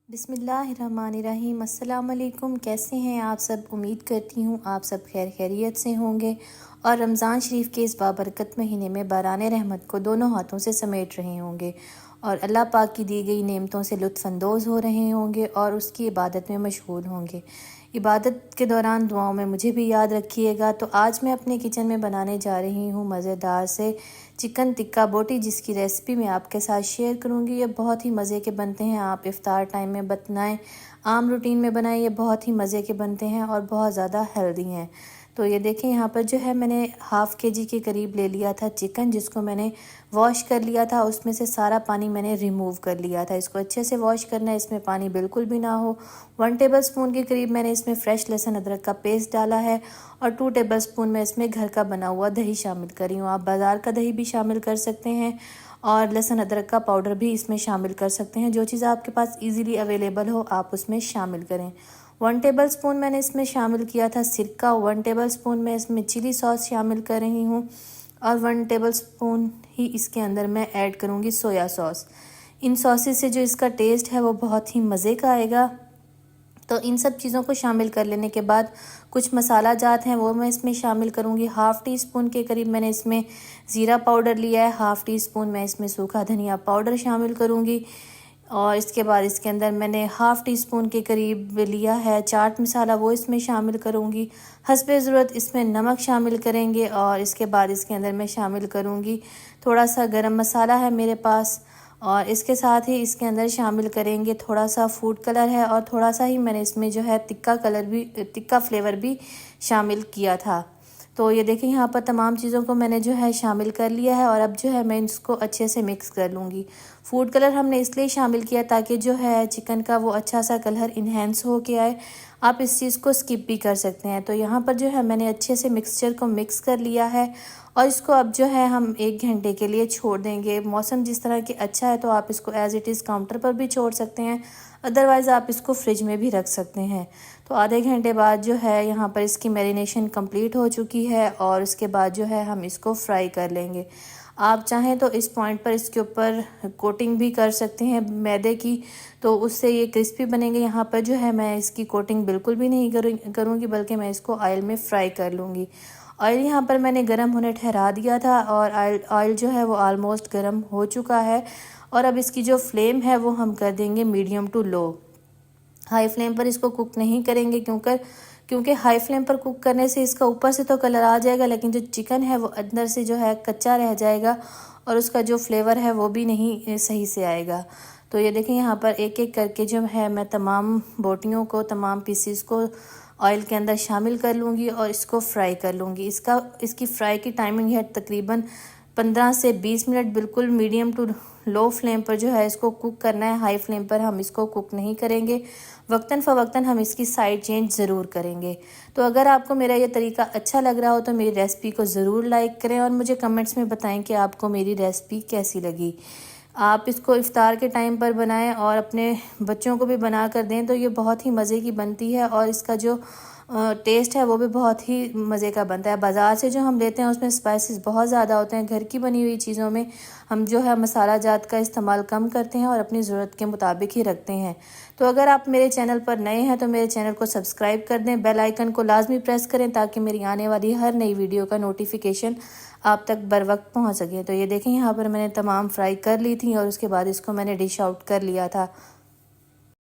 बिस्मिल्लाहिर्रहमानिर्रहीम। अस्सलाम वालेकुम। कैसे हैं आप सब? उम्मीद करती हूँ आप सब खैर खैरियत से होंगे और रमज़ान शरीफ के इस बाबरकत महीने में बाराने रहमत को दोनों हाथों से समेट रहे होंगे और अल्लाह पाक की दी गई नेमतों से लुत्फ़अंदोज़ हो रहे होंगे और उसकी इबादत में मशगूल होंगे। इबादत के दौरान दुआओं में मुझे भी याद रखिएगा। तो आज मैं अपने किचन में बनाने जा रही हूँ मज़ेदार से चिकन टिक्का बोटी, जिसकी रेसिपी मैं आपके साथ शेयर करूँगी। ये बहुत ही मज़े के बनते हैं। आप इफ़्तार टाइम में बनाएं, आम रूटीन में बनाएं, ये बहुत ही मज़े के बनते हैं और बहुत ज़्यादा हेल्दी हैं। तो ये देखें, यहाँ पर जो है मैंने हाफ़ केजी के करीब ले लिया था चिकन, जिसको मैंने वॉश कर लिया था। उसमें से सारा पानी मैंने रिमूव कर लिया था। इसको अच्छे से वॉश करना है, इसमें पानी बिल्कुल भी ना हो। 1 टेबलस्पून के करीब मैंने इसमें फ़्रेश लहसुन अदरक का पेस्ट डाला है और 2 टेबलस्पून मैं इसमें घर का बना हुआ दही शामिल कर रही हूँ। आप बाज़ार का दही भी शामिल कर सकते हैं और लहसुन अदरक का पाउडर भी इसमें शामिल कर सकते हैं। जो चीज़ आपके पास ईज़िली अवेलेबल हो आप उसमें शामिल करें। 1 टेबलस्पून मैंने इसमें शामिल किया था सिरका। 1 टेबलस्पून मैं इसमें चिली सॉस शामिल कर रही हूँ और 1 टेबलस्पून ही इसके अंदर मैं ऐड करूँगी सोया सॉस। इन सॉसेस से जो इसका टेस्ट है वो बहुत ही मज़े का आएगा। तो इन सब चीज़ों को शामिल कर लेने के बाद कुछ मसाला जात हैं वो मैं इसमें शामिल करूँगी। हाफ़ टी स्पून के करीब मैंने इसमें ज़ीरा पाउडर लिया है। हाफ़ टी स्पून मैं इसमें सूखा धनिया पाउडर शामिल करूँगी और इसके बाद इसके अंदर मैंने हाफ़ टी स्पून के करीब लिया है चाट मसाला, वो इसमें शामिल करूँगी। हस्बे ज़रूरत इसमें नमक शामिल करेंगे और इसके बाद इसके अंदर मैं शामिल करूँगी थोड़ा सा गरम मसाला है मेरे पास और इसके साथ ही इसके अंदर शामिल करेंगे थोड़ा सा फूड कलर है और थोड़ा सा ही मैंने इसमें जो है तिक्का फ्लेवर भी शामिल किया था। तो ये देखिए, यहाँ पर तमाम चीज़ों को मैंने जो है शामिल कर लिया है और अब जो है मैं इसको अच्छे से मिक्स कर लूँगी। फूड कलर हमने इसलिए शामिल किया ताकि जो है चिकन का वो अच्छा सा कलर इन्हेंस हो के आए। आप इस चीज़ को स्किप भी कर सकते हैं। तो यहाँ पर जो है मैंने अच्छे से मिक्सचर को मिक्स कर लिया है और इसको अब जो है हम 1 घंटे के लिए छोड़ देंगे। मौसम जिस तरह की अच्छा है तो आप इसको एज़ इट इज़ काउंटर पर भी छोड़ सकते हैं, अदरवाइज़ आप इसको फ्रिज में भी रख सकते हैं। तो आधे घंटे बाद जो है यहाँ पर इसकी मैरिनेशन कंप्लीट हो चुकी है और उसके बाद जो है हम इसको फ्राई कर लेंगे। आप चाहें तो इस पॉइंट पर इसके ऊपर कोटिंग भी कर सकते हैं मैदे की, तो उससे ये क्रिस्पी बनेंगे। यहाँ पर जो है मैं इसकी कोटिंग बिल्कुल भी नहीं करूँगी बल्कि मैं इसको ऑयल में फ्राई कर लूँगी। ऑयल यहाँ पर मैंने गरम होने ठहरा दिया था और ऑयल जो है वो ऑलमोस्ट गरम हो चुका है और अब इसकी जो फ्लेम है वो हम कर देंगे medium to low. High flame पर इसको कुक नहीं करेंगे क्योंकि हाई फ्लेम पर कुक करने से इसका ऊपर से तो कलर आ जाएगा लेकिन जो चिकन है वो अंदर से जो है कच्चा रह जाएगा और उसका जो फ्लेवर है वो भी नहीं सही से आएगा। तो ये देखें, यहाँ पर एक एक करके जो है मैं तमाम बोटियों को, तमाम पीसीस को ऑयल के अंदर शामिल कर लूँगी और इसको फ्राई कर लूँगी। इसकी फ़्राई की टाइमिंग है तकरीबन 15 से 20 मिनट। बिल्कुल मीडियम टू लो फ्लेम पर जो है इसको कुक करना है। हाई फ्लेम पर हम इसको कुक नहीं करेंगे। वक्तन फ़वक्तन हम इसकी साइड चेंज ज़रूर करेंगे। तो अगर आपको मेरा ये तरीका अच्छा लग रहा हो तो मेरी रेसिपी को ज़रूर लाइक करें और मुझे कमेंट्स में बताएं कि आपको मेरी रेसिपी कैसी लगी। आप इसको इफ़्तार के टाइम पर बनाएं और अपने बच्चों को भी बना कर दें तो ये बहुत ही मज़े की बनती है और इसका जो टेस्ट है वो भी बहुत ही मज़े का बनता है। बाज़ार से जो हम लेते हैं उसमें स्पाइसेस बहुत ज़्यादा होते हैं। घर की बनी हुई चीज़ों में हम जो है मसाला जात का इस्तेमाल कम करते हैं और अपनी ज़रूरत के मुताबिक ही रखते हैं। तो अगर आप मेरे चैनल पर नए हैं तो मेरे चैनल को सब्सक्राइब कर दें, बेल आइकन को लाजमी प्रेस करें ताकि मेरी आने वाली हर नई वीडियो का नोटिफिकेशन आप तक बर वक्त पहुँच सके। तो ये देखें, यहाँ पर मैंने तमाम फ्राई कर ली थी और उसके बाद इसको मैंने डिश आउट कर लिया था।